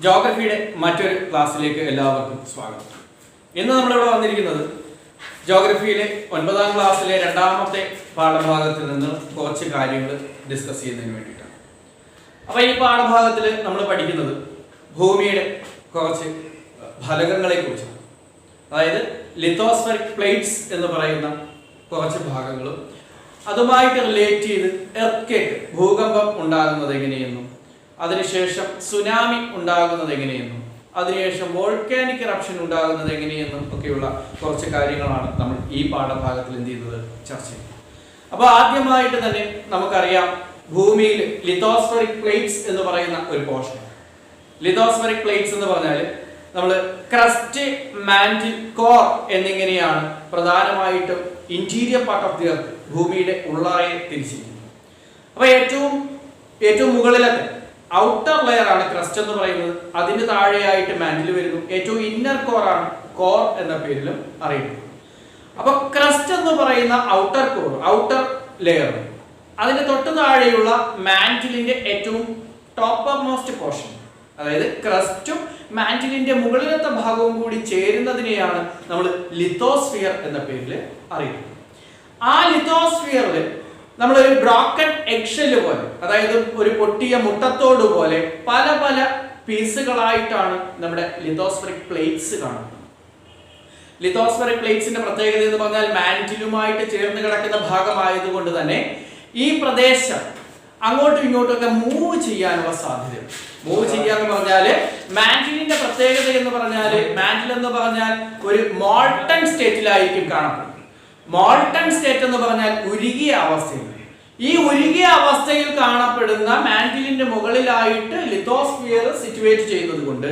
ജോഗ്രഫിയുടെ മറ്റൊരു ക്ലാസ്സിലേക്ക് എല്ലാവർക്കും സ്വാഗതം. ഇന്ന് നമ്മളിവിടെ വന്നിരിക്കുന്നത് ജോഗ്രഫിയിലെ 9ാം ക്ലാസ്സിലെ രണ്ടാമത്തെ പാഠഭാഗത്തിൽ നിന്ന് കുറച്ച് കാര്യങ്ങൾ ഡിസ്കസ് ചെയ്യുന്നതിന് വേണ്ടിയിട്ടാണ്. അപ്പോൾ ഈ പാഠഭാഗത്തിൽ നമ്മൾ പഠിക്കുന്നത് ഭൂമിയുടെ കുറച്ച് ഫലകങ്ങളെ കുറിച്ചാണ്. അതായത് ലിത്തോസ്ഫെറിക് പ്ലേറ്റ്സ് എന്ന് പറയുന്ന കുറച്ച് ഭാഗങ്ങളും അതുമായിട്ട് റിലേറ്റ് ചെയ്ത് എർത്ത്ക്വേക്ക് ഭൂകമ്പം ഉണ്ടാകുന്നത് എങ്ങനെയെന്നും, അതിനുശേഷം സുനാമി ഉണ്ടാകുന്നത് എങ്ങനെയെന്നും, അതിനുശേഷം വോൾക്കാനിക് ഇറപ്ഷൻ ഉണ്ടാകുന്നത് എങ്ങനെയെന്നും ഒക്കെയുള്ള കുറച്ച് കാര്യങ്ങളാണ് നമ്മൾ ഈ പാഠഭാഗത്തിൽ എന്ത് ചെയ്യുന്നത് ചർച്ച ചെയ്യുന്നത്. അപ്പോൾ ആദ്യമായിട്ട് തന്നെ നമുക്കറിയാം, ഭൂമിയിൽ ലിത്തോസ്ഫെറിക് പ്ലേറ്റ്സ് എന്ന് പറയുന്ന ഒരു പോർഷൻ. ലിത്തോസ്ഫെറിക് പ്ലേറ്റ്സ് എന്ന് പറഞ്ഞാൽ നമ്മൾ ക്രസ്റ്റ്, മാന്റിൽ, കോർ എന്നിങ്ങനെയാണ് പ്രധാനമായിട്ടും interior part of the earth, ഭൂമിയുടെ ഉള്ളറയെ തിരിച്ചിരിക്കുന്നത്. അപ്പോൾ ഏറ്റവും മുകളിലത്തെ ഔട്ടർ ലെയർ ആണ് ക്രസ്റ്റ് എന്ന് പറയുന്നത്. അതിന് താഴെയായിട്ട് മാന്റിൽ വരുന്നു. ഏറ്റവും ഇന്നർ കോർ ആണ് കോർ എന്ന പേരിലും അറിയപ്പെടുന്നത്. അപ്പൊ ക്രസ്റ്റ് എന്ന് പറയുന്ന ഔട്ടർ കോർ, ഔട്ടർ ലെയർ, അതിന് തൊട്ട് താഴെയുള്ള മാന്റിലിന്റെ ഏറ്റവും ടോപ്പർ മോസ്റ്റ് പോർഷൻ, അതായത് ക്രസ്റ്റും മാന്റിലിന്റെ മുകളിലത്തെ ഭാഗവും കൂടി ചേരുന്നതിനെയാണ് നമ്മൾ ലിത്തോസ്ഫിയർ എന്ന പേരിൽ അറിയുന്നത്. ആ ലിത്തോസ്ഫിയറിൽ നമ്മളൊരു ബ്രോക്കൺ എഗ്ഷെല്ല് പോലെ, അതായത് ഒരു പൊട്ടിയ മുട്ടത്തോട് പോലെ പല പല പീസുകളായിട്ടാണ് നമ്മുടെ ലിത്തോസ്ഫെറിക് പ്ലേറ്റ്സ് കാണുന്നത്. ലിത്തോസ്ഫെറിക് പ്ലേറ്റ്സിന്റെ പ്രത്യേകത എന്ന് പറഞ്ഞാൽ മാന്റിലുമായിട്ട് ചേർന്ന് കിടക്കുന്ന ഭാഗമായതുകൊണ്ട് തന്നെ ഈ പ്രദേശം അങ്ങോട്ടും ഇങ്ങോട്ടും ഒക്കെ മൂവ് ചെയ്യാനുള്ള സാധ്യത. മൂവ് ചെയ്യാന്ന് പറഞ്ഞാല് മാന്റിലിന്റെ പ്രത്യേകത എന്ന് പറഞ്ഞാല്, മാന്റിൽ എന്ന് പറഞ്ഞാൽ ഒരു മോൾട്ടൺ സ്റ്റേറ്റിലായിരിക്കും കാണപ്പെടുന്നത്. മോൾട്ടൺ സ്റ്റേറ്റ് എന്ന് പറഞ്ഞാൽ ഉരുകിയ അവസ്ഥയിൽ. ഈ ഉരുകിയ അവസ്ഥയിൽ കാണപ്പെടുന്ന മാന്റിലിന്റെ മുകളിലായിട്ട് ലിത്തോസ്ഫിയർ സിറ്റുവേറ്റ് ചെയ്യുന്നത് കൊണ്ട്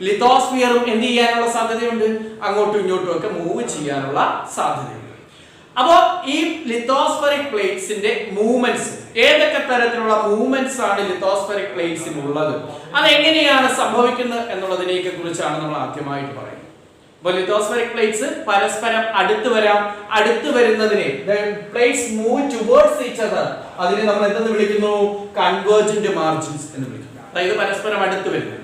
ലിത്തോസ്ഫിയറും എന്ത് ചെയ്യാനുള്ള സാധ്യതയുണ്ട്? അങ്ങോട്ടും ഇങ്ങോട്ടും ഒക്കെ മൂവ് ചെയ്യാനുള്ള സാധ്യതയുണ്ട്. അപ്പോൾ ഈ ലിത്തോസ്ഫെറിക് പ്ലേറ്റ്സിന്റെ മൂവ്മെന്റ്സ്, ഏതൊക്കെ തരത്തിലുള്ള മൂവ്മെന്റ്സ് ആണ് ലിത്തോസ്ഫെറിക് പ്ലേറ്റ്സിന് ഉള്ളത്, അതെങ്ങനെയാണ് സംഭവിക്കുന്നത് എന്നുള്ളതിനെ കുറിച്ചാണ് നമ്മൾ ആദ്യമായിട്ട് പറയുന്നത്. അപ്പോൾ ലിത്തോസ്ഫെറിക് പ്ലേറ്റ്സ് പരസ്പരം അടുത്ത് വരുന്നതിനെ plates move towards each other, അതിനെ നമ്മൾ എന്തെന്ന് വിളിക്കുന്നു? കൺവേർജന്റ് മാർജിൻസ് എന്ന് വിളിക്കുന്നു. അതായത് പരസ്പരം അടുത്ത് വരുന്നത്.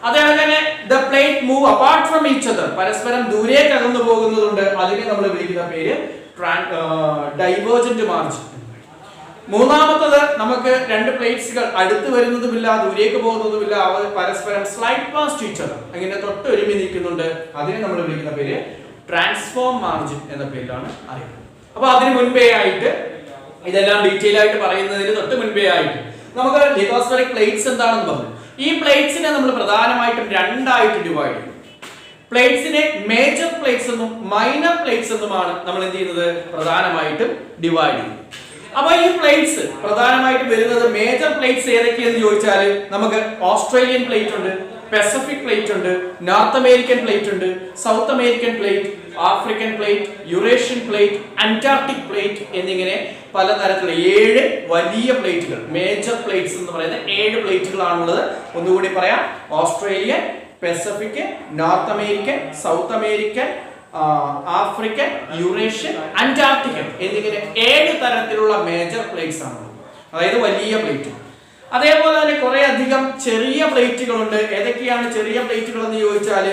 അതേപോലെ തന്നെ the plate move apart from each other, പരസ്പരം ദൂരേക്ക് അകന്നു പോകുന്നതുകൊണ്ട് അതിനെ നമ്മൾ വിളിക്കുന്ന പേര് ഡൈവേർജന്റ് മാർജിൻ. മൂന്നാമത്തത്, നമുക്ക് രണ്ട് പ്ലേറ്റ്സുകൾ അടുത്ത് വരുന്നതുമില്ല ദൂരേക്ക് പോകുന്നതുമില്ല, അവർ പരസ്പരം സ്ലൈഡ് പാസ്റ്റ് ഈച്ച് അതർ, അങ്ങനെ തൊട്ട് ഒരുമി നിൽക്കുന്നുണ്ട്, അതിനെ നമ്മൾ വിളിക്കുന്ന പേര് ട്രാൻസ്ഫോം മാർജിൻ എന്ന പേരിലാണ് അറിയുന്നത്. അപ്പൊ അതിന് മുൻപേ ആയിട്ട്, ഇതെല്ലാം ഡീറ്റെയിൽ ആയിട്ട് പറയുന്നതിന് തൊട്ട് മുൻപേ ആയിട്ട് നമുക്ക് ലിത്തോസ്ഫെറിക് പ്ലേറ്റ്സ് എന്താണെന്ന് പറഞ്ഞു. ഈ പ്ലേറ്റ്സിനെ നമ്മൾ പ്രധാനമായിട്ടും രണ്ടായിട്ട് ഡിവൈഡ് ചെയ്യും. പ്ലേറ്റ്സിനെ മേജർ പ്ലേറ്റ്സ് എന്നും മൈനർ പ്ലേറ്റ്സ് എന്നുമാണ് നമ്മൾ എന്ത് ചെയ്യുന്നത്? പ്രധാനമായിട്ടും ഡിവൈഡ് ചെയ്യുന്നത്. അപ്പൊ ഈ പ്ലേറ്റ്സ് പ്രധാനമായിട്ടും വരുന്നത്, മേജർ പ്ലേറ്റ്സ് ഏതൊക്കെയെന്ന് ചോദിച്ചാൽ നമുക്ക് ഓസ്ട്രേലിയൻ പ്ലേറ്റ് ഉണ്ട്, പസഫിക് പ്ലേറ്റ് ഉണ്ട്, നോർത്ത് അമേരിക്കൻ പ്ലേറ്റ് ഉണ്ട്, south American plate, African plate, Eurasian plate, Antarctic plate എന്നിങ്ങനെ പലതരത്തിലുള്ള 7 വലിയ പ്ലേറ്റുകൾ, മേജർ പ്ലേറ്റ്സ് എന്ന് പറയുന്ന 7 പ്ലേറ്റുകളാണുള്ളത്. ഒന്നുകൂടി പറയാം: Australian, Pacific, North American, South American, African, Eurasian, Antarctican എന്നിങ്ങനെ 7 തരത്തിലുള്ള മേജർ പ്ലേറ്റ്സ് ആണ്, അതായത് വലിയ പ്ലേറ്റ്. അതേപോലെ തന്നെ കുറെ അധികം ചെറിയ പ്ലേറ്റുകളുണ്ട്. ഏതൊക്കെയാണ് ചെറിയ പ്ലേറ്റുകൾ എന്ന് ചോദിച്ചാൽ,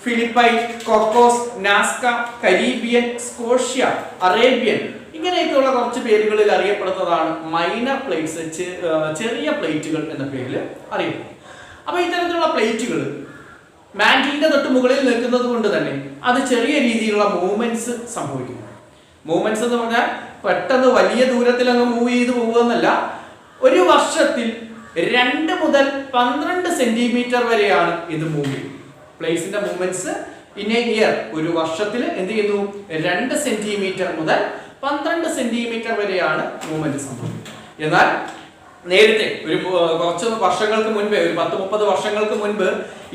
Philippine, Cocos, Nazca, Caribbean, Scotia, Arabian, ഇങ്ങനെയൊക്കെയുള്ള കുറച്ച് പേരുകളിൽ അറിയപ്പെടുന്നതാണ് മൈനർ പ്ലേറ്റ്സ്, ചെറിയ പ്ലേറ്റുകൾ എന്ന പേരിൽ അറിയപ്പെടുന്നു. അപ്പൊ ഇത്തരത്തിലുള്ള പ്ലേറ്റുകൾ മാന്റിലിന്റെ തൊട്ട് മുകളിൽ നിൽക്കുന്നത് കൊണ്ട് തന്നെ അത് ചെറിയ രീതിയിലുള്ള മൂവ്മെന്റ്സ് സംഭവിക്കുന്നു. മൂവ്മെന്റ്സ് എന്ന് പറഞ്ഞാൽ പെട്ടെന്ന് വലിയ ദൂരത്തിൽ അങ്ങ് മൂവ് ചെയ്ത് പോകുന്നല്ല. ഒരു വർഷത്തിൽ 2 മുതൽ 12 സെന്റിമീറ്റർ വരെയാണ് ഇത് മൂവ് ചെയ്യുന്നത്. പ്ലേറ്റ്സിന്റെ മൂവ്മെന്റ്സ് ഇൻ എ ഇയർ, ഒരു വർഷത്തിൽ എന്ത് ചെയ്യുന്നു? 2 സെന്റിമീറ്റർ മുതൽ 12 സെന്റിമീറ്റർ വരെയാണ് മൂവ്മെന്റ് സംഭവിക്കുന്നത്. എന്നാൽ നേരത്തെ കുറച്ച് വർഷങ്ങൾക്ക് മുൻപേ, ഒരു 10-30 വർഷങ്ങൾക്ക് മുൻപ്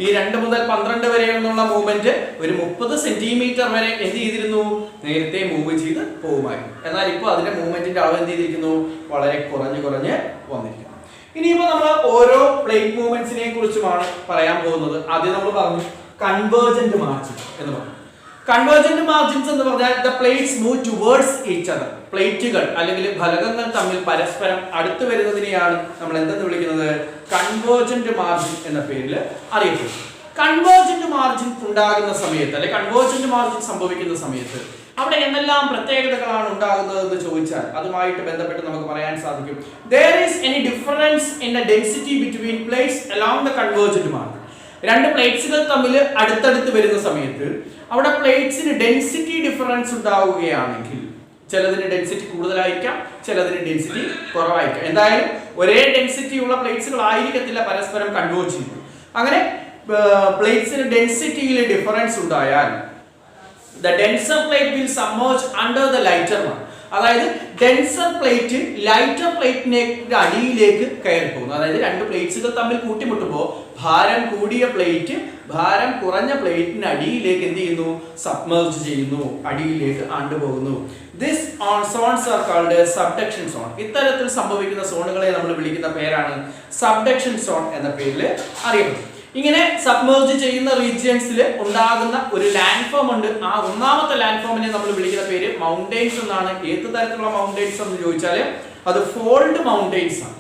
ഈ 2 മുതൽ 12 വരെ എന്നുള്ള മൂവ്മെന്റ് ഒരു 30 സെന്റിമീറ്റർ വരെ എന്ത് ചെയ്തിരുന്നു? നേരത്തെ മൂവ് ചെയ്ത് പോകുമായിരുന്നു. എന്നാൽ ഇപ്പോൾ അതിന്റെ മൂവ്മെന്റിന്റെ അളവ് എന്ത് ചെയ്തിരിക്കുന്നു? വളരെ കുറഞ്ഞ് വന്നിരിക്കുന്നു. ഇനിയിപ്പോ നമ്മൾ ഓരോ പ്ലേറ്റ് മൂവ്മെന്റ്സിനെ കുറിച്ചുമാണ് പറയാൻ പോകുന്നത്. ആദ്യം നമ്മൾ പറഞ്ഞു കൺവേർജന്റ് മാർജിൻ എന്ന് പറഞ്ഞു. കൺവേർജന്റ് മാർജിൻസ് എന്ന് പറഞ്ഞാൽ the plates move towards each other. പ്ലേറ്റുകൾ അല്ലെങ്കിൽ ഫലകങ്ങൾ തമ്മിൽ പരസ്പരം അടുത്ത് വരുന്നതിനെയാണ് നമ്മൾ എന്തെന്ന് വിളിക്കുന്നത്? കൺവേർജന്റ് മാർജിൻ എന്ന പേരിൽ അറിയപ്പെടുന്നത്. കൺവേർജന്റ് മാർജിൻ ഉണ്ടാകുന്ന സമയത്ത് അല്ലെങ്കിൽ കൺവേർജന്റ് മാർജിൻ സംഭവിക്കുന്ന സമയത്ത് അവിടെ എന്തെല്ലാം പ്രത്യേകതകളാണ് ഉണ്ടാകുന്നതെന്ന് ചോദിച്ചാൽ അതുമായിട്ട് ബന്ധപ്പെട്ട് നമുക്ക് പറയാൻ സാധിക്കും. There is any difference in the density between plates along the convergent margin. രണ്ട് പ്ലേറ്റ്സുകൾ തമ്മിൽ അടുത്തടുത്ത് വരുന്ന സമയത്ത് അവിടെ പ്ലേറ്റ്സിന് ഡെൻസിറ്റി ഡിഫറൻസ് ഉണ്ടാവുകയാണെങ്കിൽ ചിലതിന് ഡെൻസിറ്റി കൂടുതലായിരിക്കാം, ചിലതിന് ഡെൻസിറ്റി കുറവായിരിക്കാം. എന്തായാലും ഒരേ ഡെൻസിറ്റി ഉള്ള പ്ലേറ്റ്സുകൾ ആയിരിക്കത്തില്ല പരസ്പരം കൺവേർജ് ചെയ്യുന്നത്. അങ്ങനെ പ്ലേറ്റ്സിന് ഡെൻസിറ്റിയിൽ ഡിഫറൻസ് ഉണ്ടായാൽ the denser plate will submerge under the lighter one. അതായത് ഡെൻസർ പ്ലേറ്റ് ലൈറ്റർ പ്ലേറ്റിനെ അടിയിലേക്ക് കയറി പോകുന്നു. അതായത് രണ്ട് പ്ലേറ്റ്സുകൾ തമ്മിൽ കൂട്ടിമുട്ടുമ്പോൾ ഭാരം കൂടിയ പ്ലേറ്റ് ഭാരം കുറഞ്ഞ പ്ലേറ്റിന് അടിയിലേക്ക് എന്ത് ചെയ്യുന്നു? സബ്മേർജ് ചെയ്യുന്നു, അടിയിലേക്ക് ആണ്ടുപോകുന്നു. This zones are called subduction zone. ഇത്തരത്തിൽ സംഭവിക്കുന്ന സോണുകളെ നമ്മൾ വിളിക്കുന്ന പേരാണ് സബ്ഡക്ഷൻ സോൺ എന്ന പേരിൽ അറിയപ്പെടുന്നത്. ഇങ്ങനെ സബ്മേർജ് ചെയ്യുന്ന റീജിയൻസിൽ ഉണ്ടാകുന്ന ഒരു ലാൻഡ് ഫോം ഉണ്ട്. ആ ഒന്നാമത്തെ ലാൻഡ് ഫോമിനെ നമ്മൾ വിളിക്കുന്ന പേര് മൗണ്ടെയ്ൻസ് എന്നാണ്. ഏത് തരത്തിലുള്ള മൗണ്ടെയ്ൻസ് എന്ന് ചോദിച്ചാൽ അത് ഫോൾഡ് മൗണ്ടെയ്ൻസ് ആണ്.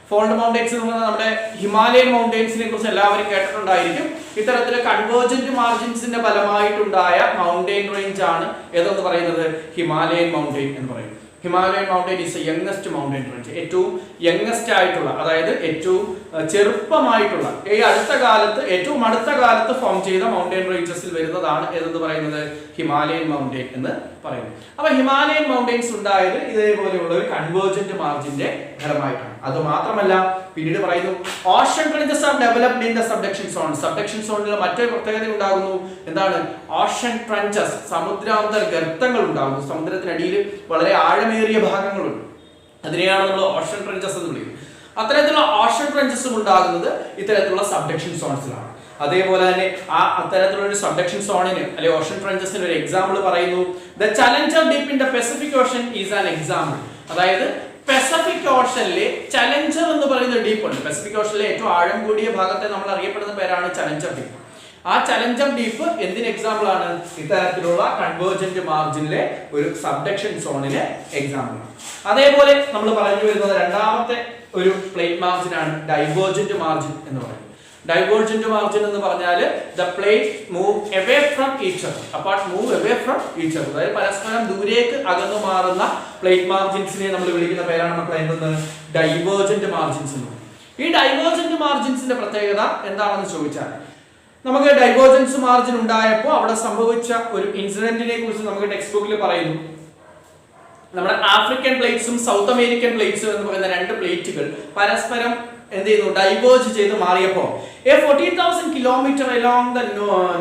ഫോൾഡ് മൗണ്ടെയ്ൻസ് എന്ന് പറഞ്ഞാൽ നമ്മുടെ ഹിമാലയൻ മൗണ്ടെയ്ൻസിനെ കുറിച്ച് എല്ലാവരും കേട്ടിട്ടുണ്ടായിരിക്കും. ഇത്തരത്തിൽ കൺവേർജന്റ് മാർജിൻസിന്റെ ഫലമായിട്ടുണ്ടായ മൗണ്ടെയ്ൻ റേഞ്ച് ആണ് ഏതെന്ന് പറയുന്നത്? ഹിമാലയൻ മൗണ്ടെയ്ൻ എന്ന് പറയും. Himalayan mountain is A youngest mountain range. ഏറ്റവും യങ്ങസ്റ്റ് ആയിട്ടുള്ള, അതായത് ഏറ്റവും ചെറുപ്പമായിട്ടുള്ള, ഈ അടുത്ത കാലത്ത് ഏറ്റവും അടുത്ത കാലത്ത് ഫോം ചെയ്ത മൗണ്ടെയ്ൻ റേഞ്ചസിൽ വരുന്നതാണ് ഏതെന്ന് പറയുന്നത്? ഹിമാലയൻ മൗണ്ടെയ്ൻ എന്ന് പറയുന്നത്. അപ്പൊ ഹിമാലയൻ മൗണ്ടെയ്ൻസ് ഉണ്ടായത് ഇതേപോലെയുള്ള ഒരു കൺവേർജന്റ് മാർജിന്റെ ഫലമായിട്ടാണ്. അത് മാത്രമല്ല പിന്നീട് പറയുന്നു Ocean trenches R developed in the subduction zone. Subduction സോണിൽ മറ്റൊരു പ്രത്യേകത ഉണ്ടാകുന്നു. എന്താണ്? ഓഷൻ ട്രെഞ്ചസ്, സമുദ്രാന്തർ ഗർത്തങ്ങൾ ഉണ്ടാകുന്നു. സമുദ്രത്തിനടിയിൽ വളരെ ആഴമേറിയ ഭാഗങ്ങളുണ്ട്. അതിനെയാണ് നമ്മൾ ഓഷൻ ട്രെഞ്ചസ് എന്ന് വിളിക്കുന്നത്. അത്തരത്തിലുള്ള ഓഷൻ ട്രെഞ്ചസും ഉണ്ടാകുന്നത് ഇത്തരത്തിലുള്ള സബ്ഡക്ഷൻ സോൺസിലാണ്. അതേപോലെ തന്നെ അത്തരത്തിലുള്ള ഒരു സബ്ഡക്ഷൻ സോണിന് അല്ലെങ്കിൽ ഓഷൻ ട്രെഞ്ചസിന് ഒരു എക്സാമ്പിൾ പറയുന്നു. The challenger deep in the Pacific Ocean is an example. അതായത് പസഫിക് ഓഷനിലെ ചലഞ്ചർ എന്ന് പറയുന്ന ഡീപ്പ് ഉണ്ട്. പസഫിക് ഓഷനിലെ ഏറ്റവും ആഴം കൂടിയ ഭാഗത്തെ നമ്മൾ അറിയപ്പെടുന്ന പേരാണ് ചലഞ്ചർ ഡീപ്പ്. ആ ചലഞ്ചർ ഡീപ്പ് എന്തിന് എക്സാമ്പിൾ ആണ്? ഇത്തരത്തിലുള്ള കൺവേർജന്റ് മാർജിനിലെ ഒരു സബ്ഡക്ഷൻ സോണിന് എക്സാമ്പിൾ ആണ്. അതേപോലെ നമ്മൾ പറഞ്ഞു വരുന്നത് രണ്ടാമത്തെ ഒരു പ്ലേറ്റ് മാർജിൻ ആണ് ഡൈവേർജന്റ് മാർജിൻ എന്ന് പറയുന്നത്. ഡൈവേർജന്റ് മാർജിൻ എന്ന് പറഞ്ഞാൽ the plate move away from each other, apart move away from each other. അതായത് പരസ്പരം ദൂരേക്ക് അകന്നു മാറുന്ന പ്ലേറ്റ് മാർജിൻസിനെ നമ്മൾ വിളിക്കുന്ന പേരാണ് മക്കളെ എന്തെന്ന്? ഡൈവേർജന്റ് മാർജിൻസ് എന്ന്. ഈ ഡൈവേർജന്റ് മാർജിൻസിന്റെ പ്രത്യേകത എന്താണെന്ന് ചോദിച്ചാൽ നമുക്ക് ഡൈവേർജൻസ് മാർജിൻ ഉണ്ടായപ്പോൾ അവിടെ സംഭവിച്ച ഒരു ഇൻസിഡന്റിനെ കുറിച്ച് നമുക്ക് ടെക്സ്റ്റ് ബുക്കിൽ പറയുന്നു. നമ്മുടെ ആഫ്രിക്കൻ പ്ലേറ്റ്സും സൗത്ത് അമേരിക്കൻ പ്ലേറ്റ്സും എന്ന് പറയുന്ന രണ്ട് പ്ലേറ്റുകൾ പരസ്പരം എന്ത് ചെയ്യുന്നു? ഡൈവേർജ് ചെയ്ത് മാറിയപ്പോൾ 14,000 kilometers along the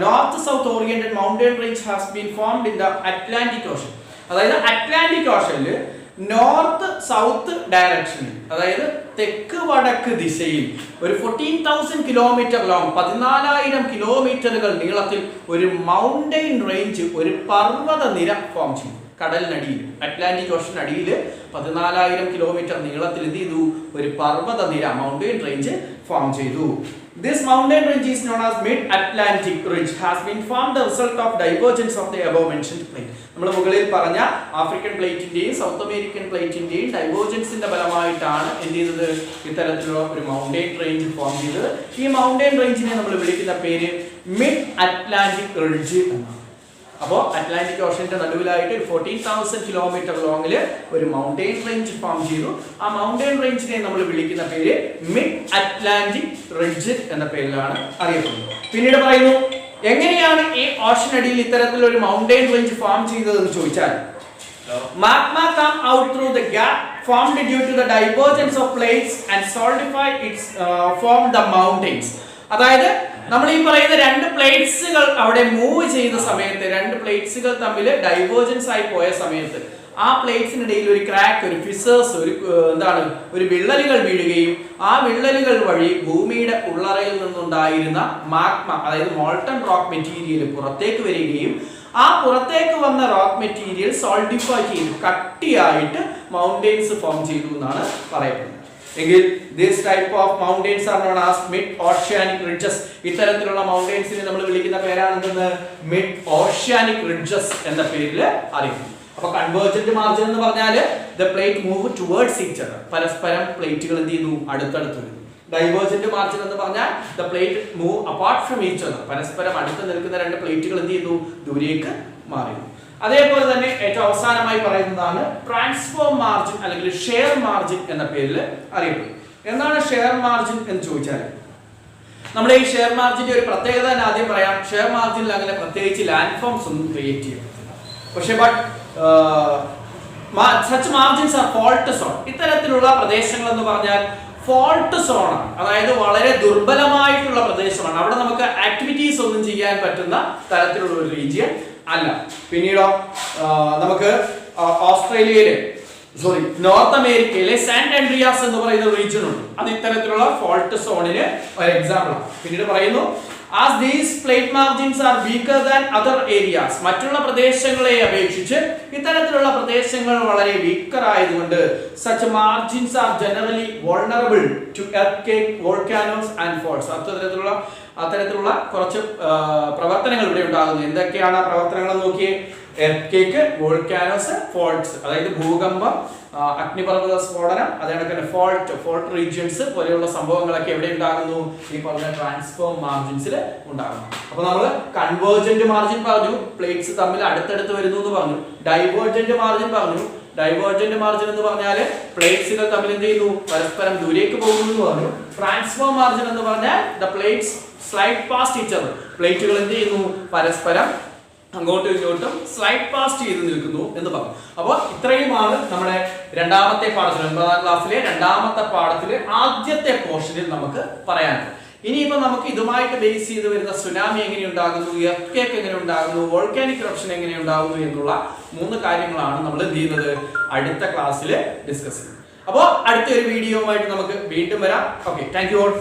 north-south oriented mountain range has been formed in the Atlantic Ocean. അതായത് അറ്റ്ലാന്റിക് ഓഷനിൽ നോർത്ത് സൗത്ത് ഡയറക്ഷനിൽ, അതായത് തെക്ക് വടക്ക് ദിശയിൽ ഒരു 14,000 kilometers ലോങ്, 14,000 കിലോമീറ്ററുകൾ നീളത്തിൽ ഒരു മൗണ്ടെയിൻ റേഞ്ച്, ഒരു പർവ്വത നിര ഫോം ചെയ്തു. കടലിനടിയിൽ, അറ്റ്ലാന്റിക് ഓഷൻ അടിയിൽ 14,000 കിലോമീറ്റർ നീളത്തിൽ എന്ത് ചെയ്തു? ഒരു പർവ്വത നിര, മൗണ്ടെയിൻ റേഞ്ച് ഫോം ചെയ്തു. This mountain range is known as Mid-Atlantic Ridge, has been formed the result of divergence of the above mentioned plate. നമ്മൾ മുകളിൽ പറഞ്ഞ ആഫ്രിക്കൻ പ്ലേറ്റിന്റെയും സൗത്ത് അമേരിക്കൻ പ്ലേറ്റിന്റെയും ഡൈവേർജൻസിന്റെ ഫലമായിട്ടാണ് എന്ത് ചെയ്തത്? ഇത്തരത്തിലുള്ള ഒരു മൗണ്ടെയിൻ റേഞ്ച് ഫോം ചെയ്തത്. ഈ മൗണ്ടെയിൻ റേഞ്ചിനെ നമ്മൾ വിളിക്കുന്ന പേര് മിഡ് അറ്റ്ലാന്റിക് റിഡ്ജ് എന്നാണ്. അപ്പോൾ അറ്റ്ലാന്റിക് ഓഷന്റെ നടുവിലായിട്ട് 14,000 കിലോമീറ്റർ ലോങ്ങിൽ ഒരു മൗണ്ടെയിൻ റേഞ്ച് ഫോം ചെയ്തു. ആ മൗണ്ടെയിൻ റേഞ്ചിനെ നമ്മൾ വിളിക്കുന്ന പേര് മിഡ് അറ്റ്ലാന്റിക് റിഡ്ജ് എന്ന പേരിലാണ് അറിയപ്പെടുന്നത്. പിന്നീട് പറയുന്നു എങ്ങനെയാണ് ഈ ഓഷനടിയിൽ ഇത്തരത്തിലൊരു മൗണ്ടെയിൻ റേഞ്ച് ഫോം ചെയ്തതെന്ന് ചോദിച്ചാൽ magma come out through the gap formed due to the divergence of plates and solidify its form the mountains. അതായത് നമ്മൾ ഈ പറയുന്ന രണ്ട് പ്ലേറ്റ്സുകൾ അവിടെ മൂവ് ചെയ്ത സമയത്ത്, രണ്ട് പ്ലേറ്റ്സുകൾ തമ്മിൽ ഡൈവേർജൻസ് ആയി പോയ സമയത്ത് ആ പ്ലേറ്റ്സിനിടയിൽ ഒരു ക്രാക്ക്, ഒരു ഫിസേഴ്സ്, ഒരു വിള്ളലുകൾ വീഴുകയും ആ വിള്ളലുകൾ വഴി ഭൂമിയുടെ ഉള്ളറയിൽ നിന്നുണ്ടായിരുന്ന മാഗ്മ, അതായത് മോൾട്ടൺ റോക്ക് മെറ്റീരിയൽ പുറത്തേക്ക് വരികയും ആ പുറത്തേക്ക് വന്ന റോക്ക് മെറ്റീരിയൽ സോൾഡിഫൈ ചെയ്തു, കട്ടിയായിട്ട് മൗണ്ടെയിൻസ് ഫോം ചെയ്തു എന്നാണ് പറയപ്പെടുന്നത്. എങ്കിൽ this type of mountains are known as mid oceanic ridges. ഇത്തരത്തിലുള്ള മൗണ്ടെയ്ൻസിനെ നമ്മൾ വിളിക്കുന്ന പേരാണെന്തെന്ന്? മിഡ് ഓഷ്യാനിക് റിഡ്ജസ് എന്ന പേരിൽ അറിയുന്നു. അപ്പൊ കൺവേർജന്റ് മാർജിൻ എന്ന് പറഞ്ഞാൽ the plate move towards each other, പരസ്പരം പ്ലേറ്റുകൾ എന്ത് ചെയ്യുന്നു? അടുത്തടുത്ത് വരുന്നു. ഡൈവേർജന്റ് മാർജിൻ എന്ന് പറഞ്ഞാൽ the plate move apart from each other, പരസ്പരം അടുത്ത് നിൽക്കുന്ന രണ്ട് പ്ലേറ്റുകൾ എന്ത് ചെയ്യുന്നു? ദൂരേക്ക് മാറുന്നു. അതേപോലെ തന്നെ ഏറ്റവും അവസാനമായി പറയുന്നതാണ് ട്രാൻസ്ഫോം മാർജിൻ അല്ലെങ്കിൽ ഷെയർ മാർജിൻ എന്ന പേരിൽ അറിയപ്പെടുന്നു. എന്താണ് ഷെയർ മാർജിൻ എന്ന് ചോദിച്ചാൽ, നമ്മുടെ ഈ ഷെയർ മാർജിന്റെ ഒരു പ്രത്യേകത തന്നെ ആദ്യം പറയാം. ഷെയർ മാർജിനിൽ അങ്ങനെ പ്രത്യേകിച്ച് ലാൻഡ് ഫോംസ് ഒന്നും ക്രിയേറ്റ് ചെയ്യാൻ പറ്റില്ല. പക്ഷേ such margins are fault zone. ഇത്തരത്തിലുള്ള പ്രദേശങ്ങൾ എന്ന് പറഞ്ഞാൽ ഫോൾട്ട് സോൺ ആണ്, അതായത് വളരെ ദുർബലമായിട്ടുള്ള പ്രദേശമാണ്. അവിടെ നമുക്ക് ആക്ടിവിറ്റീസ് ഒന്നും ചെയ്യാൻ പറ്റുന്ന തരത്തിലുള്ള ഒരു റീജിയൻ അല്ല. പിന്നീടോ നമുക്ക് നോർത്ത് അമേരിക്കയിലെ സാന്റ് ആൻഡ്രിയാസ് എന്ന് പറയുന്ന റീജിയൻ ഉണ്ട്. അത് ഇത്തരത്തിലുള്ള ഫോൾട്ട് സോണിന് ഒരു എക്സാമ്പിൾ ആണ്. പിന്നീട് പറയുന്നു as these plate margins are weaker than other areas, മറ്റുള്ള പ്രദേശങ്ങളെ അപേക്ഷിച്ച് ഇത്തരത്തിലുള്ള പ്രദേശങ്ങൾ വളരെ വീക്കർ ആയതുകൊണ്ട് such margins are generally vulnerable to earthquake, volcanoes and faults. അത്തരത്തിലുള്ള കുറച്ച് പ്രവർത്തനങ്ങൾ ഇവിടെ ഉണ്ടാകുന്നു. എന്തൊക്കെയാണ് ആ പ്രവർത്തനങ്ങൾ നോക്കിയേ? എർത്ത് വോൾക്കാനോസ്, ഫോൾട്ട്സ്, അതായത് ഭൂകമ്പം, അഗ്നിപർവ്വത സ്ഫോടനം, അതേപോലെ ഫോൾട്ട് റീജിയൻസ് പോലെയുള്ള സംഭവങ്ങളൊക്കെ എവിടെ ഉണ്ടാകുന്നു? ഈ പറഞ്ഞ ട്രാൻസ്ഫോം മാർജിൻസിൽ ഉണ്ടാകുന്നു. അപ്പൊ നമ്മൾ കൺവേർജന്റ് മാർജിൻ പറഞ്ഞു, പ്ലേറ്റ്സ് തമ്മിൽ അടുത്തടുത്ത് വരുന്നു എന്ന് പറഞ്ഞു. ഡൈവേർജന്റ് മാർജിൻ പറഞ്ഞു. ഡൈവേർജന്റ് മാർജിൻ എന്ന് പറഞ്ഞാൽ പ്ലേറ്റ്സുകൾ തമ്മിൽ എന്ത് ചെയ്യുന്നു? പരസ്പരം ദൂരേക്ക് പോകുന്നു എന്ന് പറഞ്ഞു. ട്രാൻസ്ഫോം മാർജിൻ എന്ന് പറഞ്ഞാൽ the plates slide past each other, പ്ലേറ്റുകൾ എന്ത് ചെയ്യുന്നു? പരസ്പരം അങ്ങോട്ടും ഇങ്ങോട്ടും സ്ലൈഡ് പാസ്റ്റ് ചെയ്ത് നിൽക്കുന്നു എന്ന് പറഞ്ഞു. അപ്പോൾ ഇത്രയുമാണ് നമ്മുടെ രണ്ടാമത്തെ പാഠത്തിൽ, 9ാം ക്ലാസ്സിലെ രണ്ടാമത്തെ പാഠത്തിലെ ആദ്യത്തെ പോർഷനിൽ നമുക്ക് പറയാനുള്ളത്. ഇനിയിപ്പോൾ നമുക്ക് ഇതുമായിട്ട് ബേസ് ചെയ്ത് വരുന്ന സുനാമി എങ്ങനെ ഉണ്ടാകുന്നു, എർത്ത് എങ്ങനെ ഉണ്ടാകുന്നു, വോൾക്കാനിക് ഇറപ്ഷൻ എങ്ങനെ ഉണ്ടാകുന്നു എന്നുള്ള 3 കാര്യങ്ങളാണ് നമ്മൾ എന്ത് ചെയ്യുന്നത്? അടുത്ത ക്ലാസ്സിൽ ഡിസ്കസ് ചെയ്യുന്നത്. അപ്പോൾ അടുത്ത ഒരു വീഡിയോയുമായിട്ട് നമുക്ക് വീണ്ടും വരാം. Okay, thank you all.